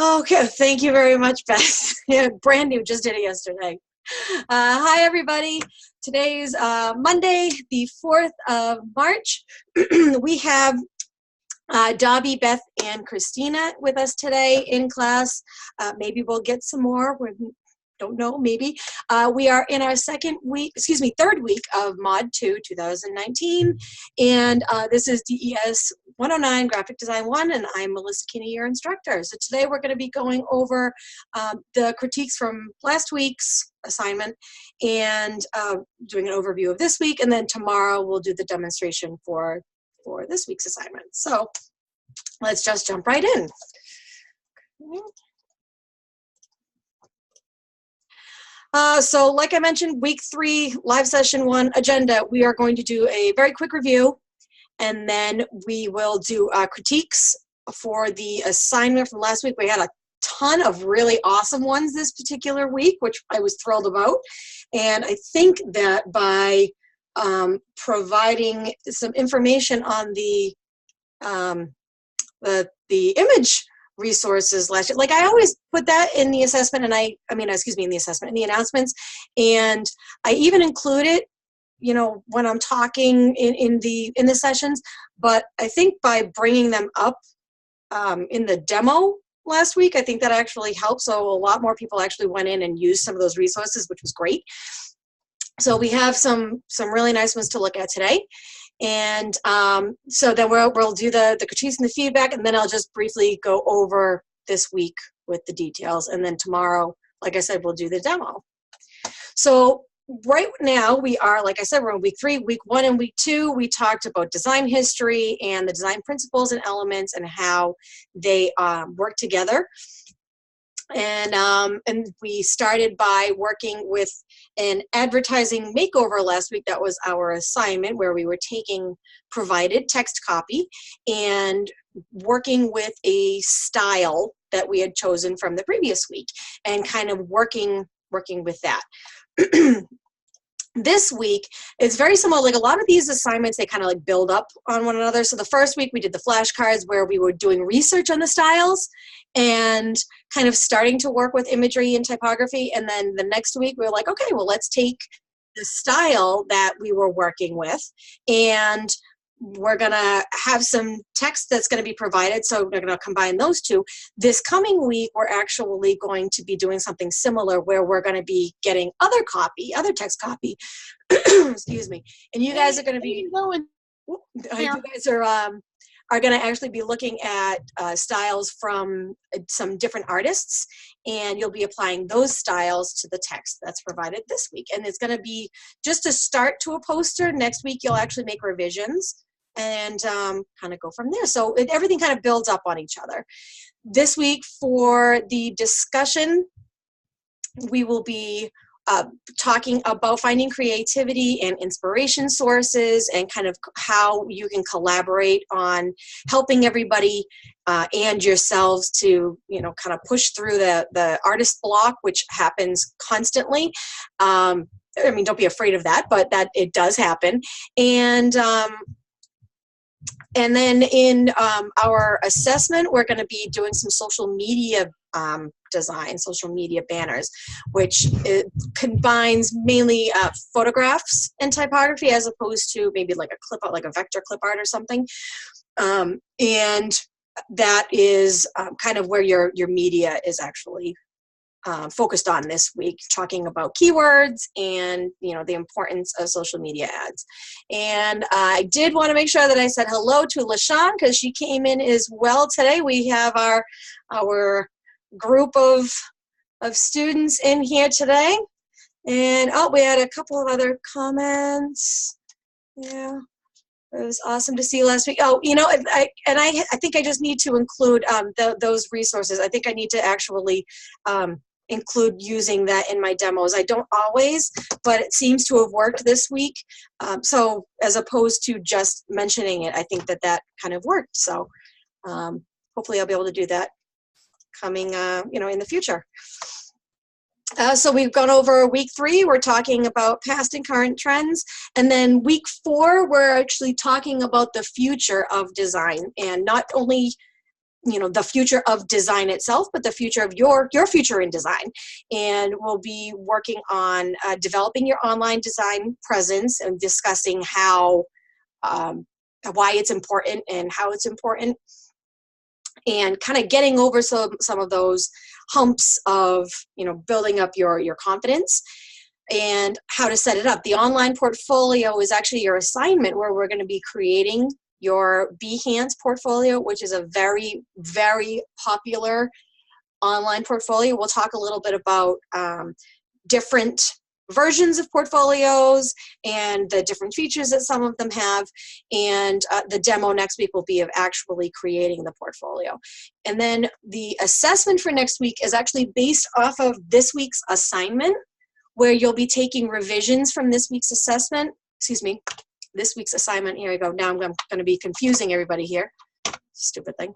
Okay, thank you very much, Beth. Yeah, brand new, just did it yesterday. Hi, everybody. Today's Monday, the 4th of March. We have Dobby, Beth, and Christina with us today in class. Maybe we'll get some more. We don't know, maybe. We are in our third week of Mod 2 2019. And this is DES109, Graphic Design 1, and I'm Melissa Kinney, your instructor. So today we're going to be going over the critiques from last week's assignment and doing an overview of this week. And then tomorrow we'll do the demonstration for this week's assignment. So let's just jump right in. So like I mentioned, week 3, live session 1 agenda, we are going to do a very quick review, and then we will do critiques for the assignment from last week. We had a ton of really awesome ones this particular week, which I was thrilled about. And I think that by providing some information on the image resources last year, like I always put that in the assessment, and in the announcements, and I even include it, when I'm talking in the sessions. But I think by bringing them up in the demo last week, I think that actually helped. So a lot more people actually went in and used some of those resources, which was great. So we have some really nice ones to look at today. And so then we'll do the critiques and the feedback, and then I'll just briefly go over this week with the details. And then tomorrow, like I said, we'll do the demo. So right now we are, like I said, we're in week 3. Week 1 and week 2, we talked about design history and the design principles and elements and how they work together. And we started by working with an advertising makeover last week. That was our assignment, where we were taking provided text copy and working with a style that we had chosen from the previous week and kind of working with that. This week, it's very similar. Like a lot of these assignments, they kind of like build up on one another. So the first week we did the flashcards, where we were doing research on the styles and kind of starting to work with imagery and typography. And then the next week we were like, okay, well, let's take the style that we were working with, and we're gonna have some text that's gonna be provided, so we're gonna combine those two. This coming week, we're actually going to be doing something similar, where we're gonna be getting other text copy, excuse me, and you guys are gonna be, are gonna actually be looking at styles from some different artists, and you'll be applying those styles to the text that's provided this week. And it's gonna be just a start to a poster. Next week, you'll actually make revisions and kind of go from there. So everything kind of builds up on each other. This week for the discussion, we will be talking about finding creativity and inspiration sources, and kind of how you can collaborate on helping everybody and yourselves to, kind of push through the artist block, which happens constantly. Don't be afraid of that, but that it does happen. And then in our assessment, we're going to be doing some social media design, social media banners, which combines mainly photographs and typography, as opposed to maybe like a clip art, like a vector clip art or something. And that is kind of where your media is actually focused on this week, talking about keywords and the importance of social media ads. And I did want to make sure that I said hello to LaShawn, because she came in as well today. We have our group of students in here today. And we had a couple of other comments. Yeah, it was awesome to see you last week. I think I just need to include those resources. I think I need to actually include using that in my demos. I don't always, but it seems to have worked this week. So as opposed to just mentioning it, I think that kind of worked. So hopefully I'll be able to do that coming, in the future. So we've gone over week 3, we're talking about past and current trends. And then week 4, we're actually talking about the future of design, and not only you know, the future of design itself, but the future of your future in design. And we'll be working on developing your online design presence and discussing how, why it's important and how it's important, and kind of getting over some of those humps of, you know, building up your confidence and how to set it up. The online portfolio is actually your assignment, where we're going to be creating your Behance portfolio, which is a very, very popular online portfolio. We'll talk a little bit about different versions of portfolios and the different features that some of them have. And the demo next week will be of actually creating the portfolio. And then the assessment for next week is actually based off of this week's assignment, where you'll be taking revisions from this week's assessment, this week's assignment. Here I go. Now I'm going to be confusing everybody here. Stupid thing.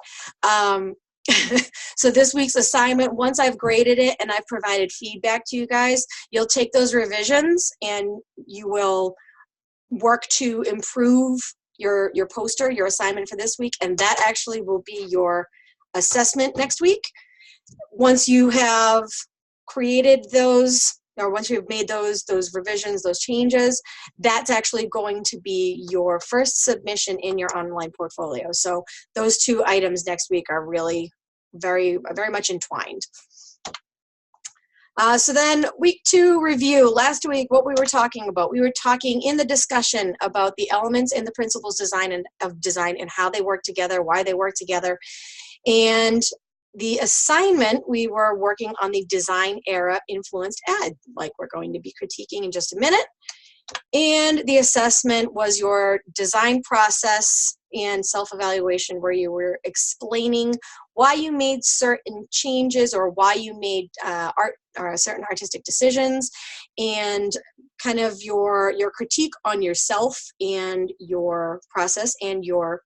So this week's assignment, once I've graded it and I've provided feedback to you guys, you'll take those revisions and you will work to improve your poster, your assignment for this week, and that actually will be your assessment next week. Once you have created those, or once you've made those revisions, those changes, that's actually going to be your first submission in your online portfolio. So those two items next week are really very, very much entwined. So then week 2 review. Last week, what we were talking about, we were talking in the discussion about the elements and the principles of design and how they work together, why they work together. And the assignment, we were working on the design era influenced ad, like we're going to be critiquing in just a minute. And the assessment was your design process and self-evaluation, where you were explaining why you made certain changes or why you made certain artistic decisions, and kind of your critique on yourself and your process and your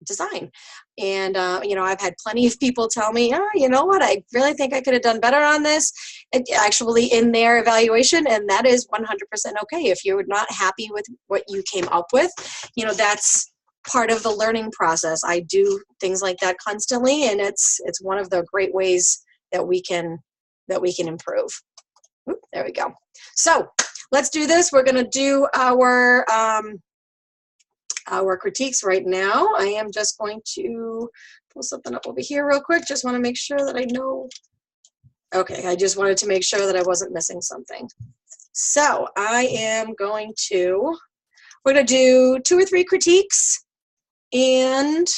design. And you know, I've had plenty of people tell me, oh, you know what, I really think I could have done better on this, actually in their evaluation, and that is 100% okay. If you're not happy with what you came up with, you know, that's part of the learning process. I do things like that constantly, and it's one of the great ways that we can improve. Oop, there we go. So let's do this. We're going to do our critiques right now. I am just going to pull something up over here real quick. Just want to make sure that I know. Okay, I just wanted to make sure that I wasn't missing something. So I am going to, we're going to do 2 or 3 critiques. And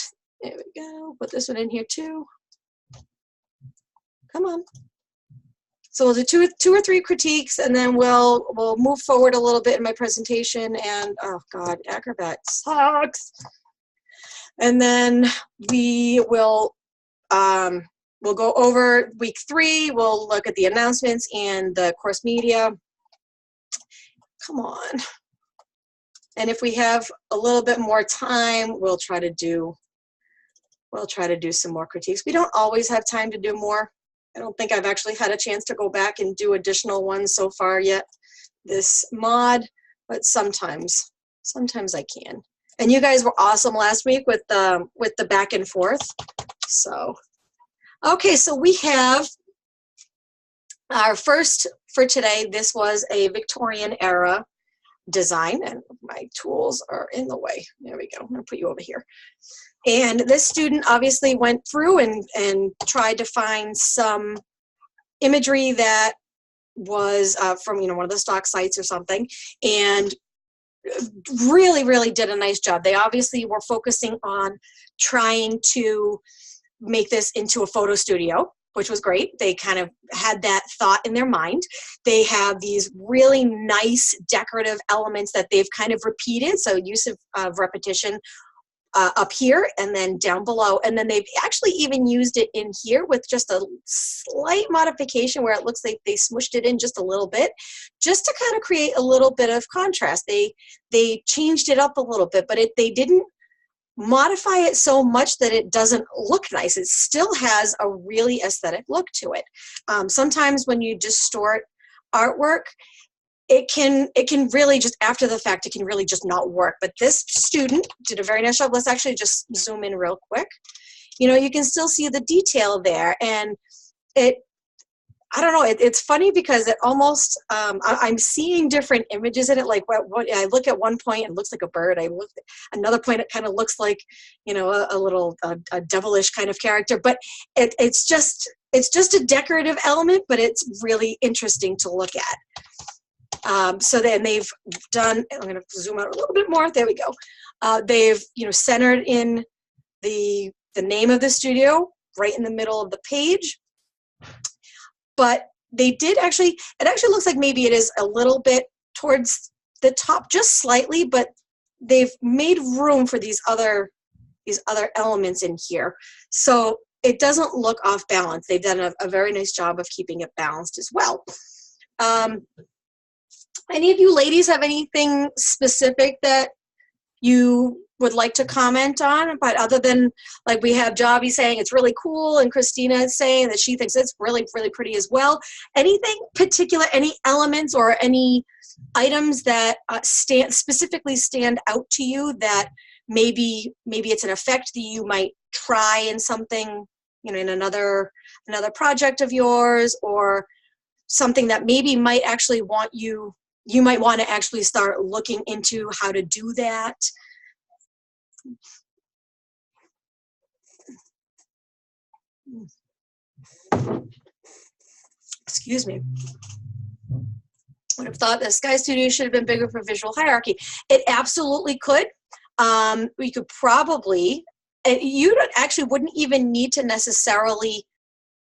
there we go. Put this one in here too. Come on. So we'll do two or three critiques, and then we'll move forward a little bit in my presentation. And oh God, Acrobat sucks. And then we will we'll go over week 3. We'll look at the announcements and the course media. Come on. And if we have a little bit more time, we'll try to do some more critiques. We don't always have time to do more. I don't think I've actually had a chance to go back and do additional ones so far yet this mod, but sometimes I can. And you guys were awesome last week with the back and forth. So, okay, so we have our first for today. This was a Victorian era design, and my tools are in the way. There we go. I'm gonna put you over here. And this student obviously went through and tried to find some imagery that was from, you know, one of the stock sites or something, and really did a nice job. They obviously were focusing on trying to make this into a photo studio, which was great. They kind of had that thought in their mind. They have these really nice decorative elements that they've kind of repeated, so use of repetition up here and then down below. And then they've actually even used it in here with just a slight modification where it looks like they smushed it in just a little bit, just to kind of create a little bit of contrast. They changed it up a little bit, but they didn't modify it so much that it doesn't look nice. It still has a really aesthetic look to it. Sometimes when you distort artwork, it can really just, after the fact, it can really just not work. But this student did a very nice job. Let's actually just zoom in real quick. you know, you can still see the detail there. And I don't know, it's funny because it almost, I'm seeing different images in it. Like what I look at one point, it looks like a bird. I look at another point, it kind of looks like, you know, a little a devilish kind of character. But it's just a decorative element, but it's really interesting to look at. So then they've done, I'm going to zoom out a little bit more. There we go. They've, you know, centered in the name of the studio right in the middle of the page. But they did actually, it actually looks like maybe it is a little bit towards the top, just slightly, but they've made room for these other elements in here. So it doesn't look off balance. They've done a very nice job of keeping it balanced as well. Any of you ladies have anything specific that you would like to comment on? But other than, like, we have Javi saying it's really cool, and Christina is saying that she thinks it's really, really pretty as well. Anything particular, any elements or any items that specifically stand out to you that maybe it's an effect that you might try in something, you know, in another project of yours, or something that maybe might actually you might want to actually start looking into how to do that? Excuse me. Would have thought the Sky Studio should have been bigger for visual hierarchy. It absolutely could. We could probably, you actually wouldn't even need to necessarily,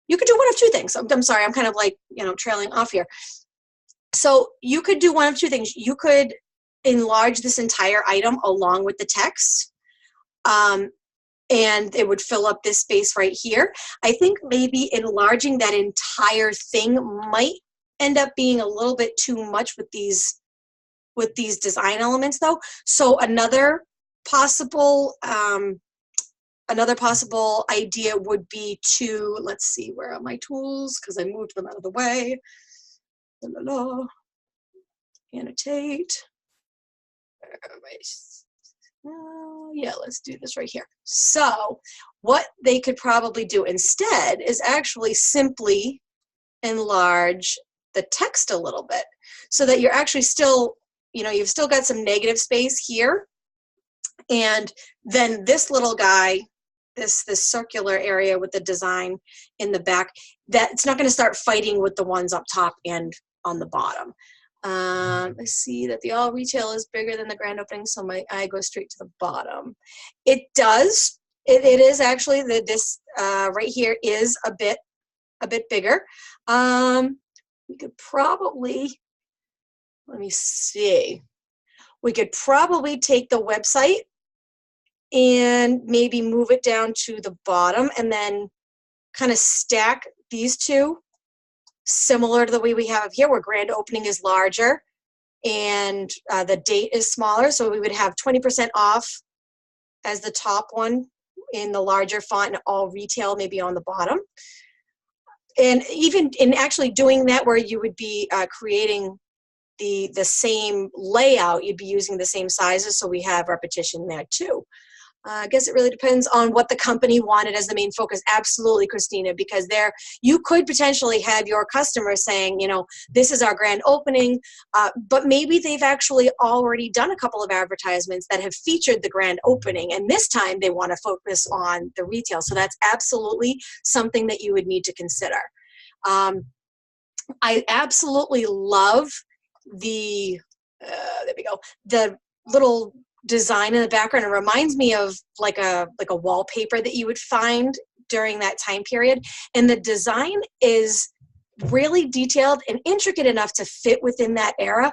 you could do one of two things. I'm sorry, I'm kind of like, you know, trailing off here. So you could do one of two things. You could enlarge this entire item along with the text, and it would fill up this space right here. I think maybe enlarging that entire thing might end up being a little bit too much with these design elements, though. So another possible idea would be to, let's see, where are my tools? Because I moved them out of the way. Annotate. Yeah, let's do this right here. So what they could probably do instead is actually simply enlarge the text a little bit, so that you're actually still, you know, you've still got some negative space here, and then this little guy, this circular area with the design in the back, that it's not going to start fighting with the ones up top and on the bottom. I see that the all retail is bigger than the grand opening, so my eye goes straight to the bottom. It does. It is actually that this right here is a bit bigger. We could probably, let me see. We could probably take the website and maybe move it down to the bottom, and then kind of stack these two, similar to the way we have here, where grand opening is larger and the date is smaller. So we would have 20% off as the top one in the larger font, and all retail maybe on the bottom. And even in actually doing that, where you would be creating the same layout, you'd be using the same sizes, so we have repetition there too. I guess it really depends on what the company wanted as the main focus. Absolutely, Christina, because there you could potentially have your customer saying, you know, this is our grand opening, but maybe they've actually already done a couple of advertisements that have featured the grand opening, and this time they want to focus on the retail. So that's absolutely something that you would need to consider. I absolutely love the, there we go, the little design in the background. It reminds me of like a wallpaper that you would find during that time period, and the design is really detailed and intricate enough to fit within that era,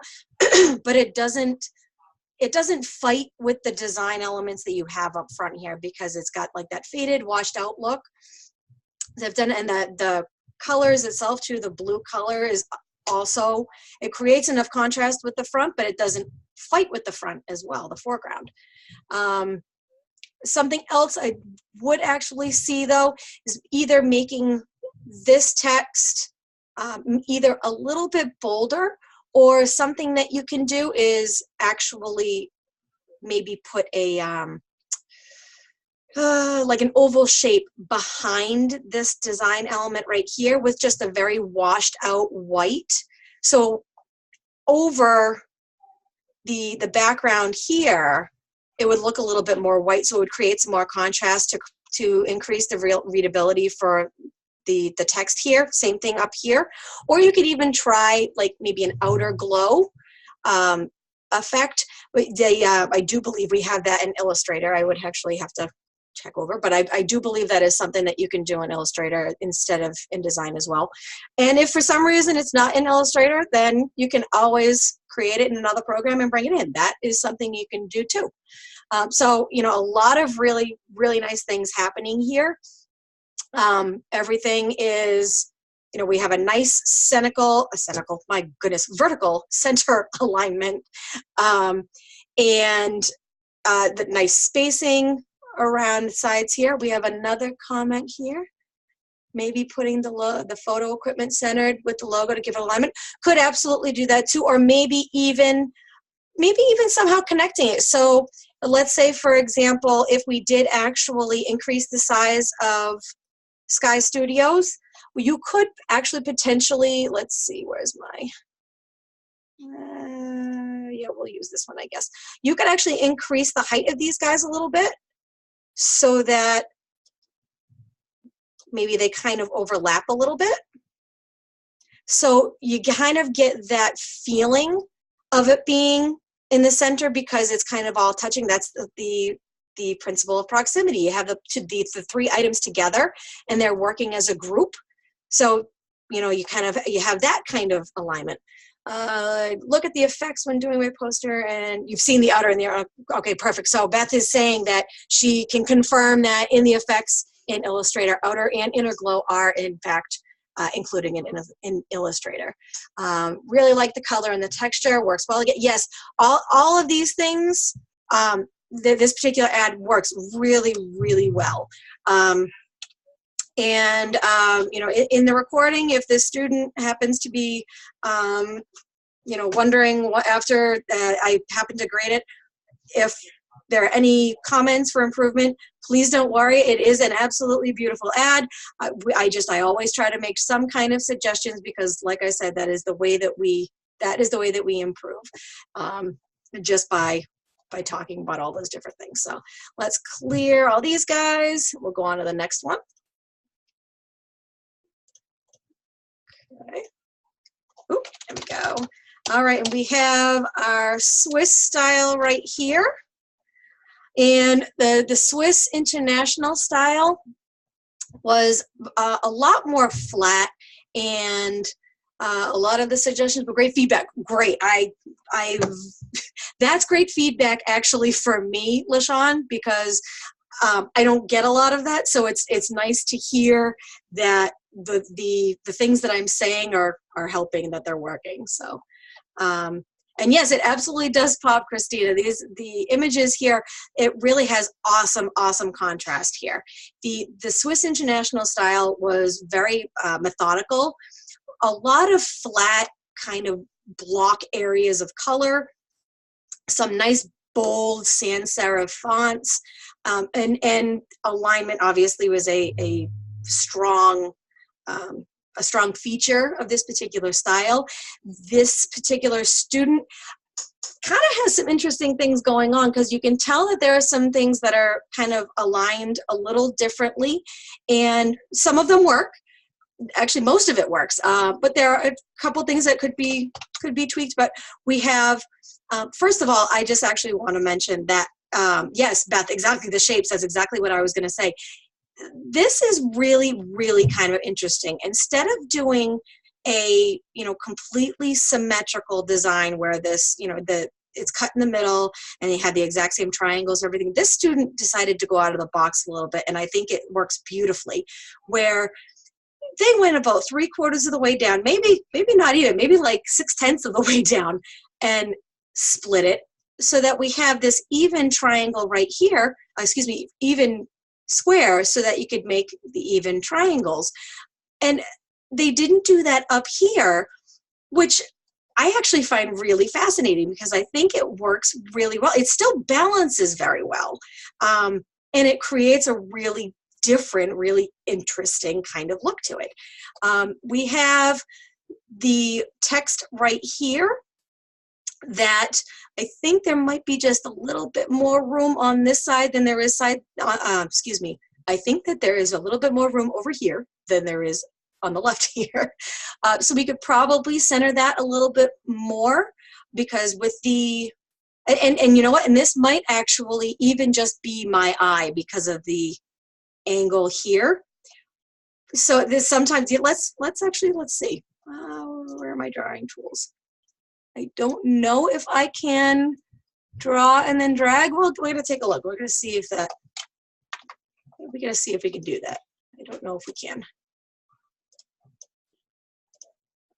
but it doesn't fight with the design elements that you have up front here, because it's got like that faded, washed out look they've done, and the colors itself too, the blue color is also, it creates enough contrast with the front, but it doesn't fight with the front as well, the foreground. Something else I would actually see though is either making this text either a little bit bolder, or something that you can do is actually maybe put a like an oval shape behind this design element right here with just a very washed out white. So over the background here, it would look a little bit more white, so it would create some more contrast to increase the readability for the text here. Same thing up here. Or you could even try like maybe an outer glow effect. I do believe we have that in Illustrator. I would actually have to check over, but I do believe that is something that you can do in Illustrator instead of InDesign as well. And if for some reason it's not in Illustrator, then you can always create it in another program and bring it in. That is something you can do too. So, you know, a lot of really, really nice things happening here. Everything is, you know, we have a nice my goodness, vertical center alignment, and the nice spacing around the sides here. We have another comment here. Maybe putting the photo equipment centered with the logo to give it alignment. Could absolutely do that too, or maybe even somehow connecting it. So let's say, for example, if we did actually increase the size of Sky Studios, you could actually potentially, let's see, where's my, yeah, we'll use this one, I guess. You could actually increase the height of these guys a little bit so that maybe they kind of overlap a little bit. So you kind of get that feeling of it being in the center because it's kind of all touching. That's the principle of proximity. You have the three items together and they're working as a group. So, you know, you have that kind of alignment. Look at the effects when doing my poster, and you've seen the outer and the inner. Okay, perfect. So Beth is saying that she can confirm that in the effects in Illustrator, outer and inner glow are in fact including it in Illustrator. Really like the color and the texture, works well. Yes, all of these things, this particular ad works really, really well. You know, in the recording, if the student happens to be, you know, wondering what after I happen to grade it, if there are any comments for improvement, please don't worry. It is an absolutely beautiful ad. I always try to make some kind of suggestions because, like I said, that is the way that we improve, just by talking about all those different things. So let's clear all these guys. We'll go on to the next one. Okay. Oop, there we go. All right, and we have our Swiss style right here. And the Swiss international style was a lot more flat, and a lot of the suggestions were great feedback. Great. That's great feedback actually for me, LaShawn, because I don't get a lot of that. So it's nice to hear that the things that I'm saying are helping, that they're working. So, and yes, it absolutely does pop, Christina. The images here, it really has awesome contrast here. The Swiss international style was very methodical. A lot of flat kind of block areas of color, some nice bold sans serif fonts, and alignment obviously was a strong feature of this particular style. This particular student kind of has some interesting things going on because you can tell that there are some things that are kind of aligned a little differently, and some of them work. Actually, most of it works, but there are a couple things that could be tweaked. But we have, first of all, I just actually want to mention that, yes, Beth, exactly the shapes, that's exactly what I was going to say. This is really, really kind of interesting. Instead of doing a, you know, completely symmetrical design where this, you know, it's cut in the middle and they had the exact same triangles and everything, this student decided to go out of the box a little bit, and I think it works beautifully, where they went about 3/4 of the way down, maybe not even, maybe like 6/10 of the way down, and split it so that we have this even triangle right here, excuse me, even square, so that you could make the even triangles. And they didn't do that up here, which I actually find really fascinating because I think it works really well. It still balances very well. and it creates a really different, really interesting kind of look to it. We have the text right here that I think there might be just a little bit more room on this side than there is excuse me. I think that there is a little bit more room over here than there is on the left here. So we could probably center that a little bit more, because with the, and you know what, and this might actually even just be my eye because of the angle here. So this sometimes, let's see. Where are my drawing tools? I don't know if I can draw and then drag. Well, we're gonna take a look. We're gonna see if that, we're gonna see if we can do that. I don't know if we can.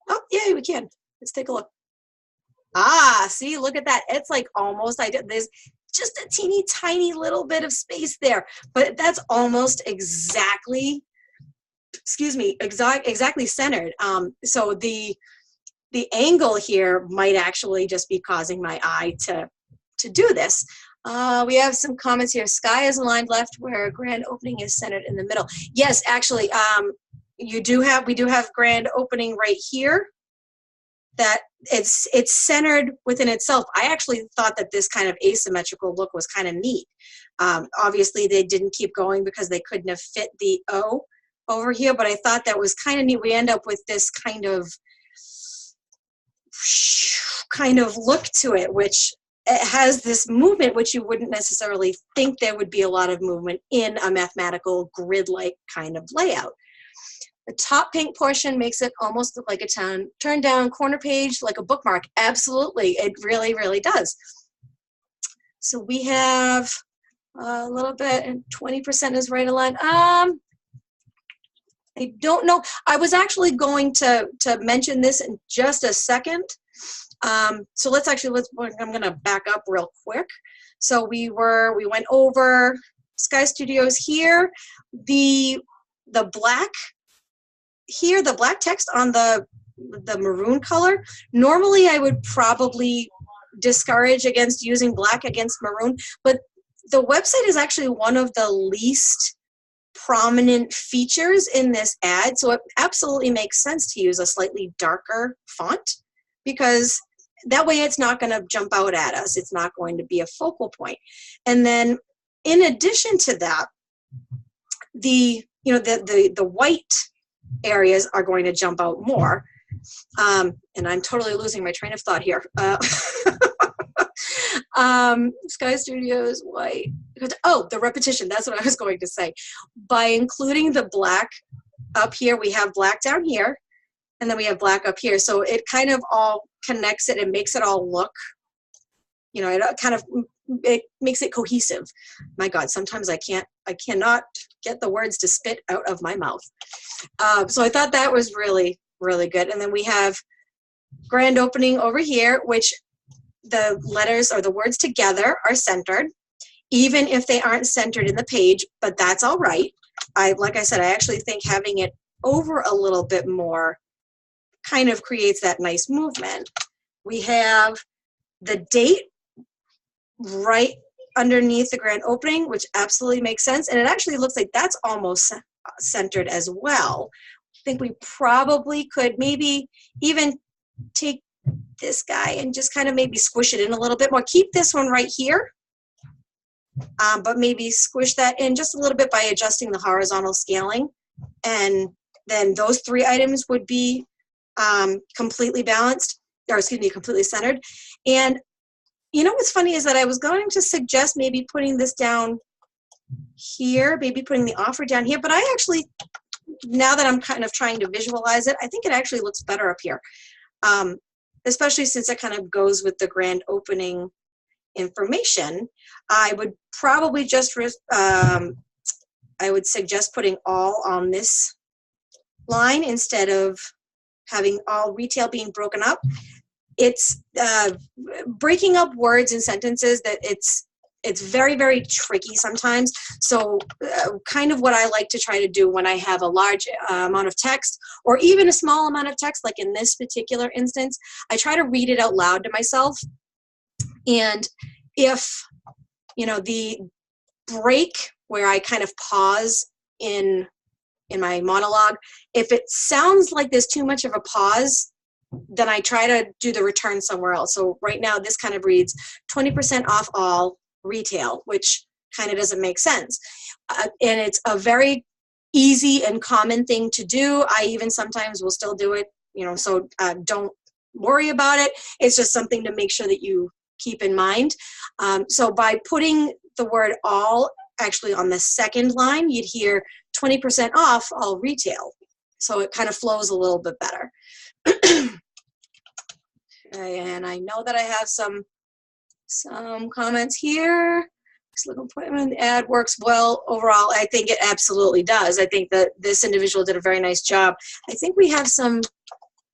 Oh, yeah, we can. Let's take a look. Ah, see, look at that. It's like almost, there's just a teeny tiny little bit of space there, but that's almost exactly, excuse me, exactly centered. So the angle here might actually just be causing my eye to do this. We have some comments here. Sky is aligned left where grand opening is centered in the middle. Yes, actually, we do have grand opening right here. That it's centered within itself. I actually thought that this kind of asymmetrical look was kind of neat. Obviously, they didn't keep going because they couldn't have fit the O over here, but I thought that was kind of neat. We end up with this kind of look to it, which it has this movement, which you wouldn't necessarily think there would be a lot of movement in a mathematical grid-like kind of layout. The top pink portion makes it almost look like a turn down corner page, like a bookmark. Absolutely, it really, really does. So we have a little bit, and 20% is right aligned. I don't know. I was actually going to mention this in just a second. So I'm gonna back up real quick. So we went over Sky Studios here. The black here, the black text on the maroon color, normally I would probably discourage against using black against maroon, but the website is actually one of the least prominent features in this ad, so it absolutely makes sense to use a slightly darker font, because that way it's not going to jump out at us. It's not going to be a focal point. And then in addition to that, the white areas are going to jump out more. And I'm totally losing my train of thought here. Sky Studios white. Oh, the repetition. That's what I was going to say. By including the black up here, we have black down here, and then we have black up here. So it kind of all connects it and makes it all look, it makes it cohesive. My God, sometimes I cannot get the words to spit out of my mouth. So I thought that was really, really good. And then we have grand opening over here, which the letters or the words together are centered, even if they aren't centered in the page, but that's all right. Like I said, I actually think having it over a little bit more kind of creates that nice movement. We have the date right underneath the grand opening, which absolutely makes sense. And it actually looks like that's almost centered as well. I think we probably could maybe even take this guy and just kind of maybe squish it in a little bit more. Keep this one right here, but maybe squish that in just a little bit by adjusting the horizontal scaling. And then those three items would be completely balanced, or excuse me, completely centered. And you know what's funny is that I was going to suggest maybe putting this down here, maybe putting the offer down here, but I actually, now that I'm kind of trying to visualize it, I think it actually looks better up here, especially since it kind of goes with the grand opening information. I would probably just, I would suggest putting all on this line instead of having all retail being broken up. It's breaking up words and sentences that it's very, very tricky sometimes. So kind of what I like to try to do when I have a large amount of text, or even a small amount of text, like in this particular instance, I try to read it out loud to myself. And if, the break where I kind of pause in my monologue. If it sounds like there's too much of a pause, then I try to do the return somewhere else. So right now this kind of reads 20% off all retail, which kind of doesn't make sense. And it's a very easy and common thing to do. I even sometimes will still do it, you know, so don't worry about it. It's just something to make sure that you keep in mind. So by putting the word all actually on the second line, you'd hear 20% off all retail. So it kind of flows a little bit better. Okay, and I know that I have some comments here. Appointment, the ad works well overall. I think it absolutely does. I think that this individual did a very nice job. I think we have some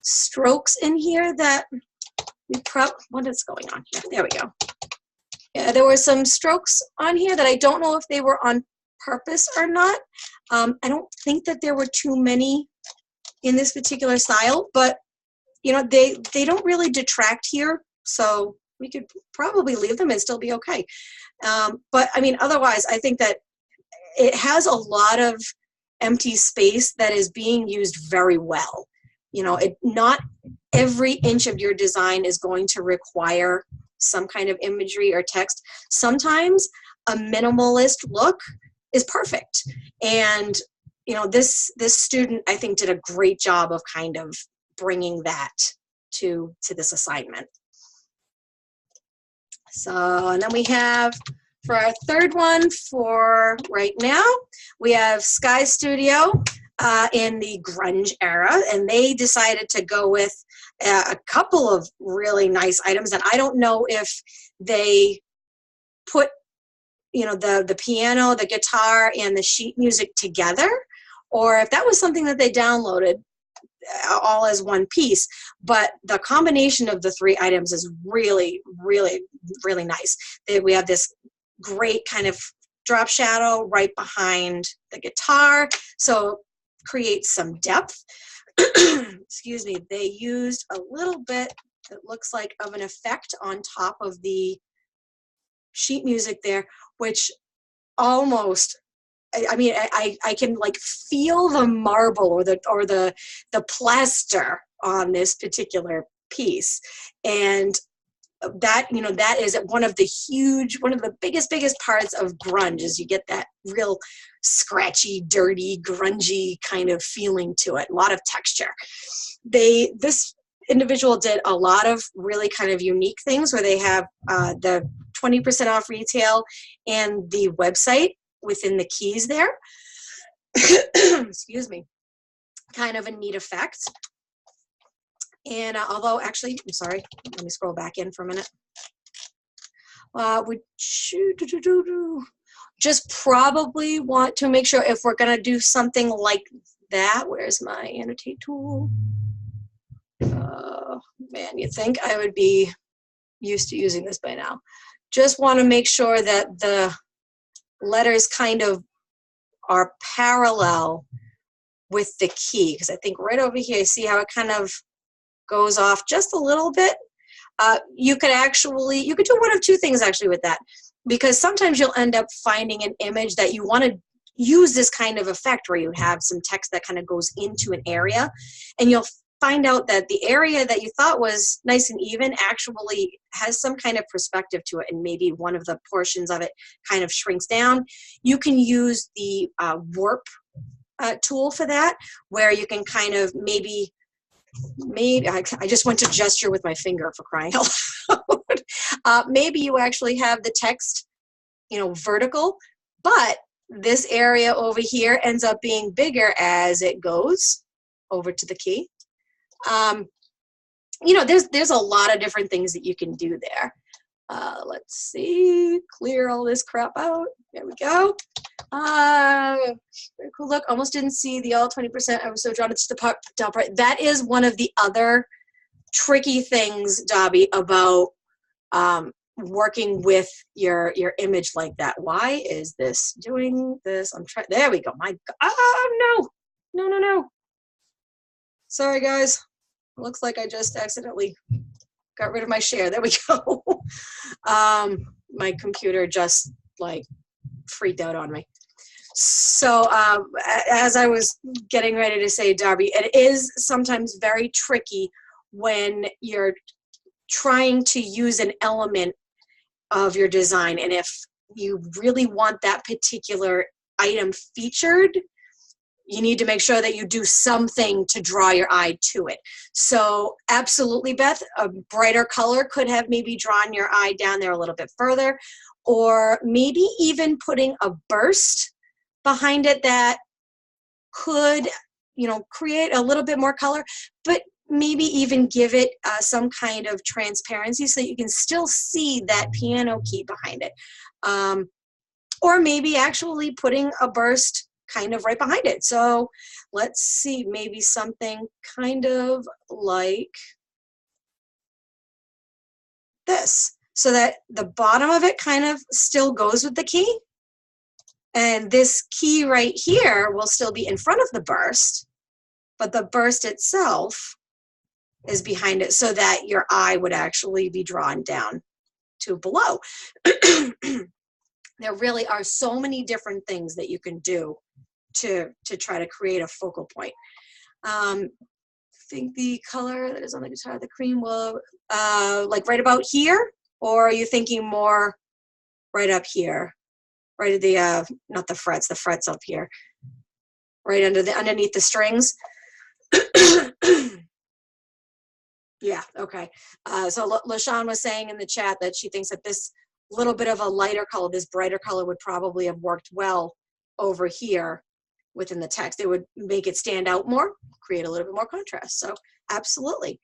strokes in here that we what is going on here? There we go. Yeah, there were some strokes on here that I don't know if they were on purpose or not. I don't think that there were too many in this particular style, but you know, they don't really detract here, so we could probably leave them and still be okay. But I mean, otherwise, I think that it has a lot of empty space that is being used very well. You know, not every inch of your design is going to require some kind of imagery or text. Sometimes a minimalist look is perfect. And, you know, this student, I think, did a great job of kind of bringing that to this assignment. So, and then we have, for our third one for right now, we have Sky Studio in the grunge era, and they decided to go with a couple of really nice items. And I don't know if they put, you know, the piano, the guitar, and the sheet music together, or if that was something that they downloaded all as one piece. But the combination of the three items is really, really, really nice. We have this great kind of drop shadow right behind the guitar, so creates some depth. Excuse me. They used a little bit, it looks like, of an effect on top of the sheet music there, which almost, I mean, I can like feel the marble or the plaster on this particular piece. And that, you know, that is one of the biggest parts of grunge, is you get that real scratchy, dirty, grungy kind of feeling to it, a lot of texture. This individual did a lot of really kind of unique things where they have the 20% off retail and the website within the keys there. Excuse me. Kind of a neat effect. And although, actually, I'm sorry, let me scroll back in for a minute. We just probably want to make sure, if we're going to do something like that, where's my annotate tool? Man, you'd think I would be used to using this by now. Just want to make sure that the letters kind of are parallel with the key, because I think right over here, you see how it kind of goes off just a little bit. You could do one of two things actually with that, because sometimes you'll end up finding an image that you want to use this kind of effect where you have some text that kind of goes into an area, and you'll find out that the area that you thought was nice and even actually has some kind of perspective to it, and maybe one of the portions of it kind of shrinks down. You can use the warp tool for that, where you can kind of maybe I just went to gesture with my finger, for crying out loud. Maybe you actually have the text, you know, vertical, but this area over here ends up being bigger as it goes over to the key. You know, there's a lot of different things that you can do there. Let's see, clear all this crap out. There we go. Very cool look. Almost didn't see the all 20%. I was so drawn to the top part. That is one of the other tricky things, Dobby, about working with your image like that. Why is this doing this? I'm trying. There we go. My God. Oh no. Sorry guys. Looks like I just accidentally got rid of my share. There we go. My computer just like freaked out on me. So as I was getting ready to say, Darby, it is sometimes very tricky when you're trying to use an element of your design, and if you really want that particular item featured, you need to make sure that you do something to draw your eye to it. So absolutely, Beth, a brighter color could have maybe drawn your eye down there a little bit further, or maybe even putting a burst behind it that could, you know, create a little bit more color, but maybe even give it some kind of transparency so that you can still see that piano key behind it. Or maybe actually putting a burst kind of right behind it. So let's see, maybe something kind of like this, so that the bottom of it kind of still goes with the key. And this key right here will still be in front of the burst, but the burst itself is behind it so that your eye would actually be drawn down to below. There really are so many different things that you can do to try to create a focal point. I think the color that is on the guitar, the cream, will like right about here, or are you thinking more right up here? Right at the, not the frets up here, right underneath the strings. Yeah, okay. So LaShawn was saying in the chat that she thinks that this little bit of a lighter color, this brighter color, would probably have worked well over here within the text. It would make it stand out more, create a little bit more contrast. So absolutely.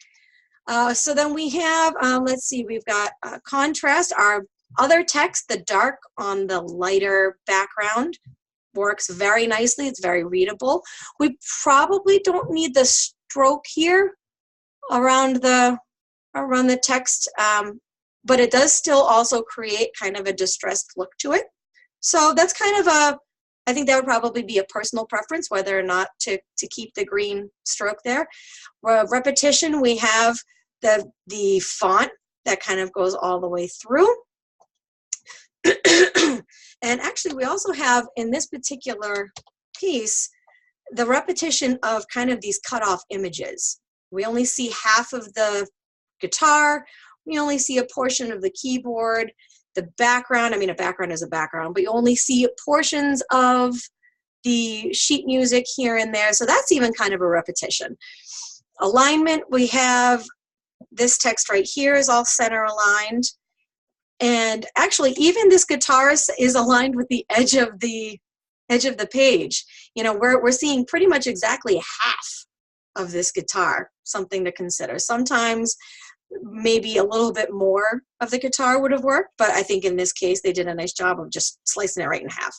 So then we have, let's see, we've got contrast. Our other text, the dark on the lighter background, works very nicely. It's very readable. We probably don't need the stroke here around the text, but it does still also create kind of a distressed look to it. So that's kind of I think that would probably be a personal preference, whether or not to keep the green stroke there. Repetition, we have the font that kind of goes all the way through. And actually, we also have in this particular piece, the repetition of kind of these cut off images. We only see half of the guitar. We only see a portion of the keyboard. The background, I mean, a background is a background, but you only see portions of the sheet music here and there. So that's even kind of a repetition. Alignment, we have this text right here is all center aligned. And actually, even this guitar is aligned with the edge of the page. You know, we're seeing pretty much exactly half of this guitar, something to consider. Sometimes maybe a little bit more of the guitar would have worked, but I think in this case they did a nice job of just slicing it right in half.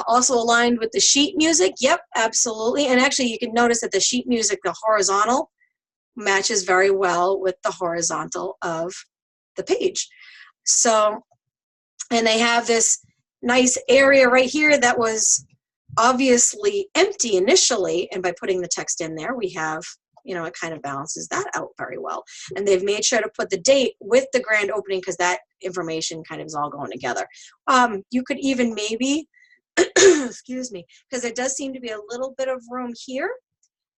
Also aligned with the sheet music, yep, absolutely. And actually you can notice that the sheet music, the horizontal, matches very well with the horizontal of the page. So, and they have this nice area right here that was obviously empty initially, and by putting the text in there, we have, you know, it kind of balances that out very well. And they've made sure to put the date with the grand opening because that information kind of is all going together. You could even maybe, excuse me, because there does seem to be a little bit of room here.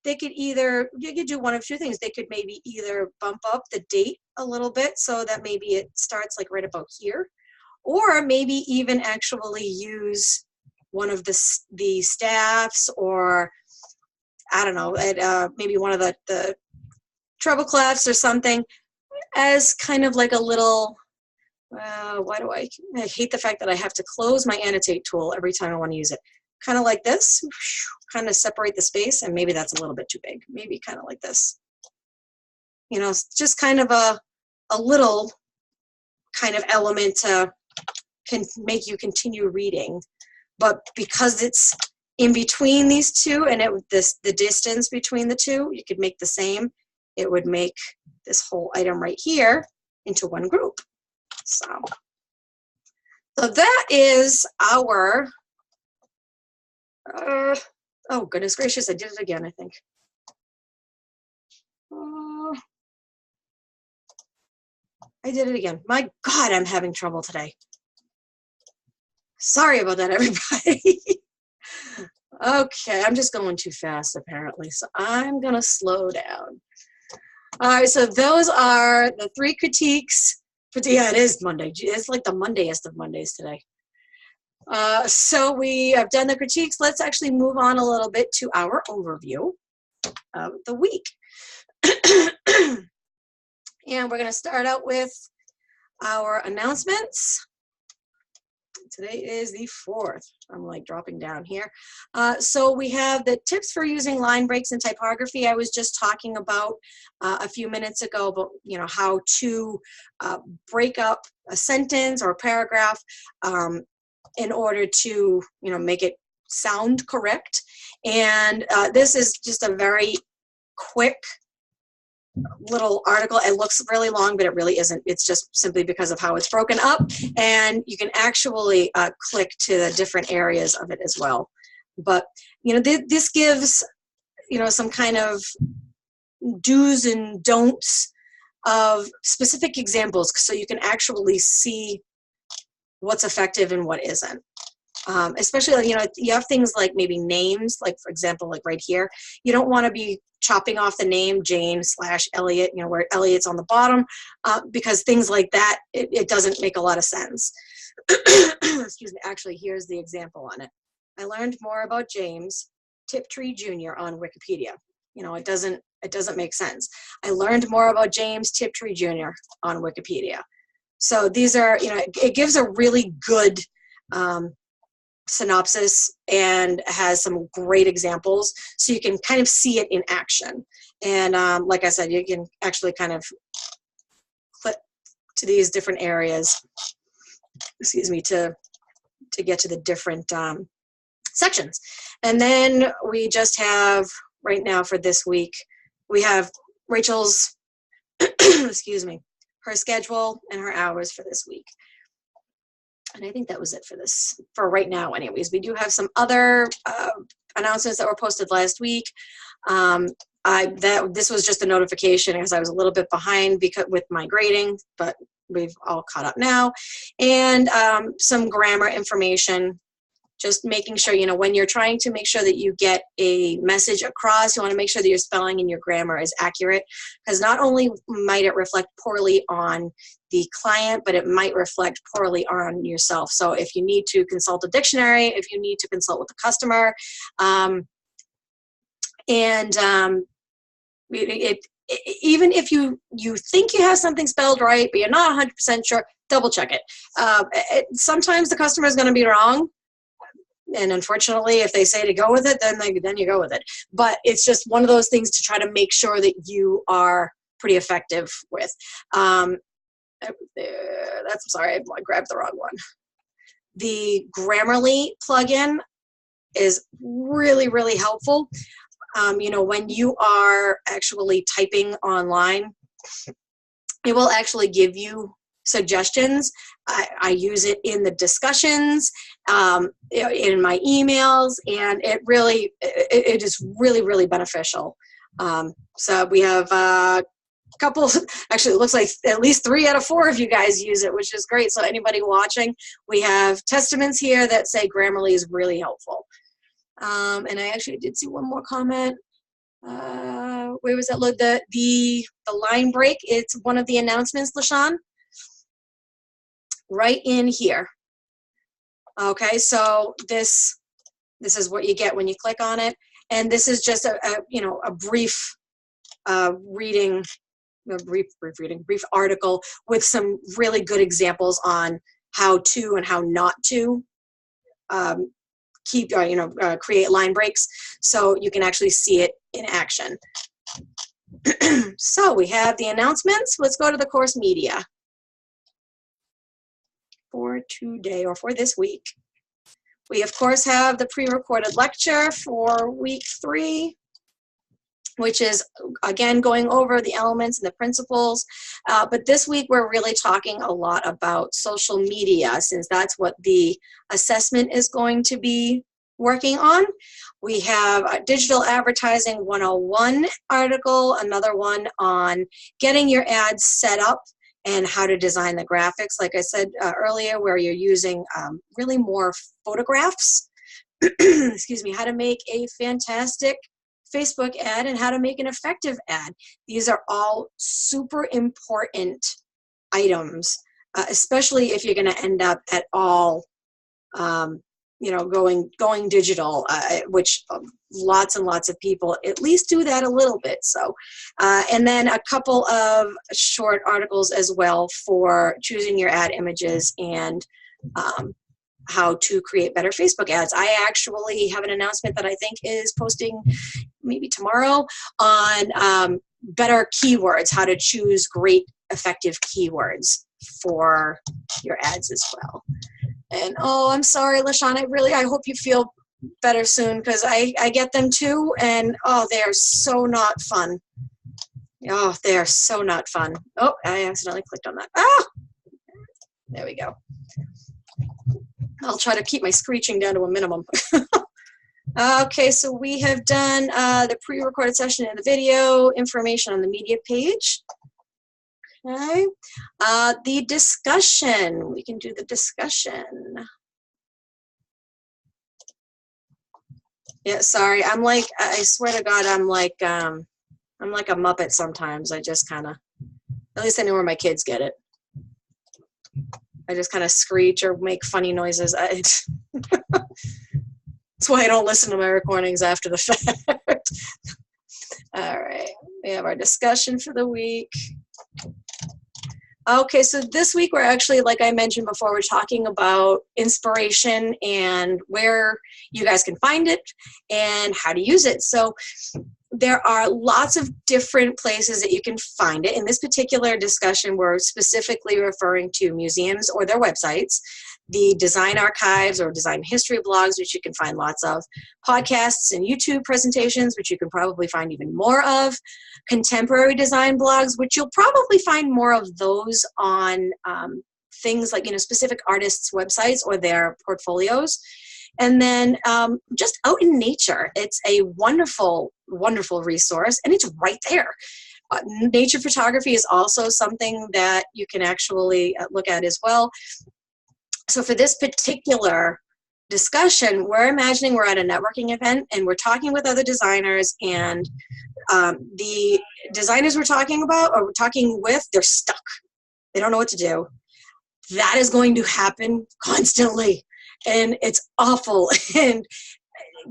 They could either, you could do one of two things. They could maybe either bump up the date a little bit so that maybe it starts like right about here, or maybe even actually use one of the staffs, or I don't know, maybe one of the treble clefs or something as kind of like a little, why do I hate the fact that I have to close my annotate tool every time I want to use it. Kind of like this, kind of separate the space, and maybe that's a little bit too big. Maybe kind of like this. You know, just kind of a little kind of element to can make you continue reading. But because it's in between these two, and the distance between the two, you could make the same. It would make this whole item right here into one group. So that is our, oh goodness gracious, I did it again, I think. I did it again. My God, I'm having trouble today. Sorry about that, everybody. Okay, I'm just going too fast apparently, so I'm gonna slow down. All right, so those are the 3 critiques. But yeah, it is Monday. It's like the Mondayest of Mondays today. So we have done the critiques. Let's actually move on a little bit to our overview of the week. And we're going to start out with our announcements. Today is the 4th. I'm like dropping down here. So we have the tips for using line breaks in typography. I was just talking about a few minutes ago about, you know, how to break up a sentence or a paragraph in order to, you know, make it sound correct. And this is just a very quick little article. It looks really long, but it really isn't. It's just simply because of how it's broken up, and you can actually click to the different areas of it as well. But you know, this gives, you know, some kind of do's and don'ts of specific examples, so you can actually see what's effective and what isn't. Especially, you know, you have things like maybe names, like for example, like right here, you don't want to be chopping off the name Jane/Elliot, you know, where Elliot's on the bottom, because things like that, it doesn't make a lot of sense. Excuse me. Actually, here's the example on it. I learned more about James Tiptree Jr. on Wikipedia. You know, it doesn't make sense. I learned more about James Tiptree Jr. on Wikipedia. So these are, you know, it gives a really good synopsis and has some great examples, so you can kind of see it in action. And like I said, you can actually kind of click to these different areas, excuse me, to get to the different sections. And then we just have, right now for this week, we have Rachel's, excuse me, her schedule and her hours for this week. And I think that was it for this, for right now anyways. We do have some other announcements that were posted last week. This was just a notification because I was a little bit behind with my grading, but we've all caught up now. And some grammar information, just making sure, you know, when you're trying to make sure that you get a message across, you want to make sure that your spelling and your grammar is accurate, because not only might it reflect poorly on the client, but it might reflect poorly on yourself. So if you need to consult a dictionary, if you need to consult with the customer, even if you think you have something spelled right, but you're not 100% sure, double check it. Sometimes the customer is going to be wrong. And unfortunately, if they say to go with it, then you go with it. But it's just one of those things to try to make sure that you are pretty effective with. I'm sorry, I grabbed the wrong one. The Grammarly plugin is really, really helpful. You know, when you are actually typing online, it will actually give you suggestions. I use it in the discussions, in my emails, and it is really, really beneficial. So we have a couple, actually it looks like at least 3 out of 4 of you guys use it, which is great. So anybody watching, we have testaments here that say Grammarly is really helpful. And I actually did see one more comment. Where was that? Look, the line break, it's one of the announcements, LaShawn. Right in here. Okay, so this is what you get when you click on it, and this is just a brief reading, brief article with some really good examples on how to and how not to create line breaks, so you can actually see it in action. So we have the announcements. Let's go to the course media for today, or for this week. We of course have the pre-recorded lecture for week 3, which is again going over the elements and the principles. But this week we're really talking a lot about social media, since that's what the assessment is going to be working on. We have a Digital Advertising 101 article, another one on getting your ads set up and how to design the graphics, like I said earlier, where you're using really more photographs. Excuse me, how to make a fantastic Facebook ad and how to make an effective ad. These are all super important items, especially if you're going to end up at all, you know, going digital, which lots and lots of people at least do that a little bit. So, and then a couple of short articles as well for choosing your ad images and how to create better Facebook ads. I actually have an announcement that I think is posting maybe tomorrow on better keywords, how to choose great effective keywords for your ads as well. And oh, I'm sorry, LaShawn, I hope you feel better soon, because I get them too, and oh, they are so not fun. Oh, they are so not fun. Oh, I accidentally clicked on that. Ah! There we go. I'll try to keep my screeching down to a minimum. Okay, so we have done the pre-recorded session and the video, information on the media page. Okay, the discussion, we can do the discussion. Yeah, sorry, I'm like, I swear to God, I'm like a Muppet sometimes. I just kind of, at least I know where my kids get it. I just kind of screech or make funny noises. That's why I don't listen to my recordings after the fact. All right, we have our discussion for the week. Okay, so this week we're actually, like I mentioned before, we're talking about inspiration and where you guys can find it and how to use it. So there are lots of different places that you can find it. In this particular discussion, we're specifically referring to museums or their websites, the design archives or design history blogs, which you can find lots of, podcasts and YouTube presentations, which you can probably find even more of, contemporary design blogs, which you'll probably find more of those on things like, you know, specific artists' websites or their portfolios. And then just out in nature, it's a wonderful, wonderful resource, and it's right there. Nature photography is also something that you can actually look at as well. So for this particular discussion, we're imagining we're at a networking event and we're talking with other designers, and the designers we're talking about or we're talking with, they're stuck. They don't know what to do. That is going to happen constantly, and it's awful. And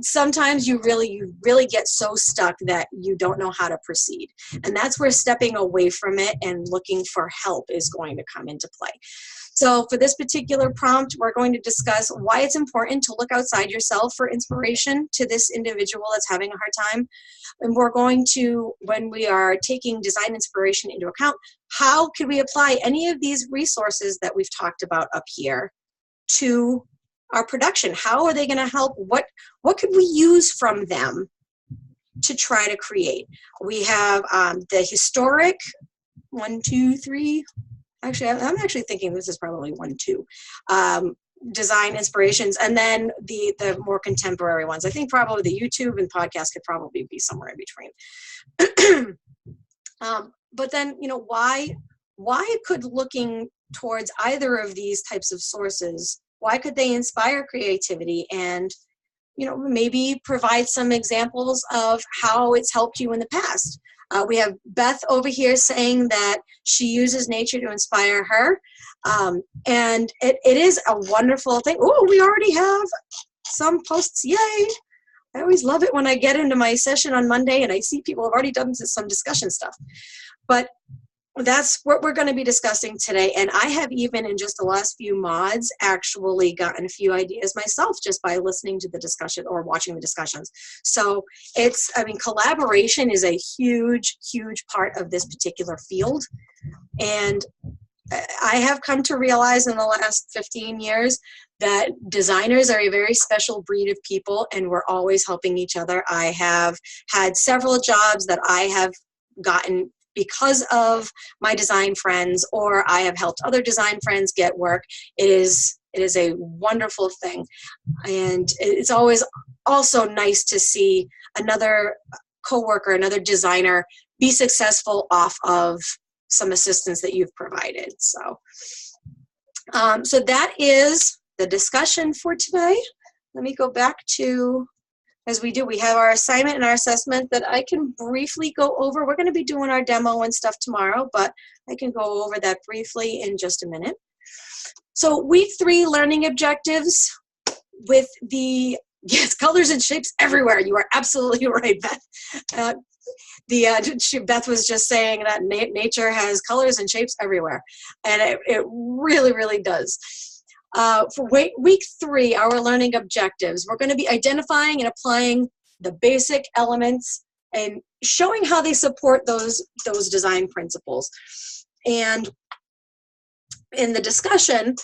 sometimes you really get so stuck that you don't know how to proceed. And that's where stepping away from it and looking for help is going to come into play. So for this particular prompt, we're going to discuss why it's important to look outside yourself for inspiration to this individual that's having a hard time. And we're going to, when we are taking design inspiration into account, how can we apply any of these resources that we've talked about up here to our production? How are they going to help? What could we use from them to try to create? We have the historic 1, 2, 3. Actually, I'm actually thinking this is probably 1, 2 design inspirations, and then the more contemporary ones. I think probably the YouTube and podcast could probably be somewhere in between. But then, you know, why could looking towards either of these types of sources, why could they inspire creativity and, you know, maybe provide some examples of how it's helped you in the past? We have Beth over here saying that she uses nature to inspire her. And it is a wonderful thing. Oh, we already have some posts. Yay. I always love it when I get into my session on Monday and I see people have already done some discussion stuff. But that's what we're going to be discussing today. And I have even in just the last few mods actually gotten a few ideas myself just by listening to the discussion or watching the discussions. So it's, I mean, collaboration is a huge, huge part of this particular field. And I have come to realize in the last 15 years that designers are a very special breed of people, and we're always helping each other. I have had several jobs that I have gotten because of my design friends, or I have helped other design friends get work. It is a wonderful thing. And it's always also nice to see another coworker, another designer be successful off of some assistance that you've provided. So, so that is the discussion for today. Let me go back to, as we do, we have our assignment and our assessment that I can briefly go over. We're going to be doing our demo and stuff tomorrow, but I can go over that briefly in just a minute. So week 3 learning objectives with the, yes, colors and shapes everywhere. You are absolutely right, Beth. Beth was just saying that nature has colors and shapes everywhere, and it really, really does. For week 3, our learning objectives, we're going to be identifying and applying the basic elements and showing how they support those design principles. And in the discussion,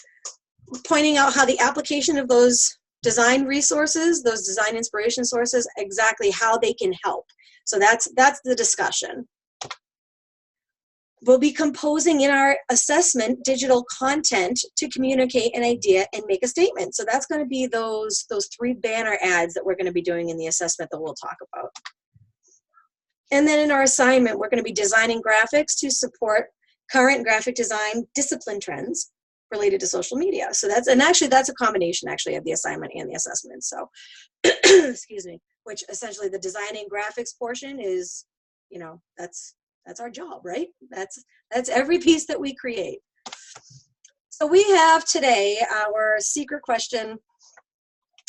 pointing out how the application of those design resources, those design inspiration sources, exactly how they can help. So that's the discussion. We'll be composing in our assessment digital content to communicate an idea and make a statement. So that's going to be those 3 banner ads that we're going to be doing in the assessment that we'll talk about. And then in our assignment, we're going to be designing graphics to support current graphic design discipline trends related to social media. So that's a combination actually of the assignment and the assessment. So, excuse me, which essentially the designing graphics portion is, you know, that's our job, right? That's every piece that we create. So we have today our secret question.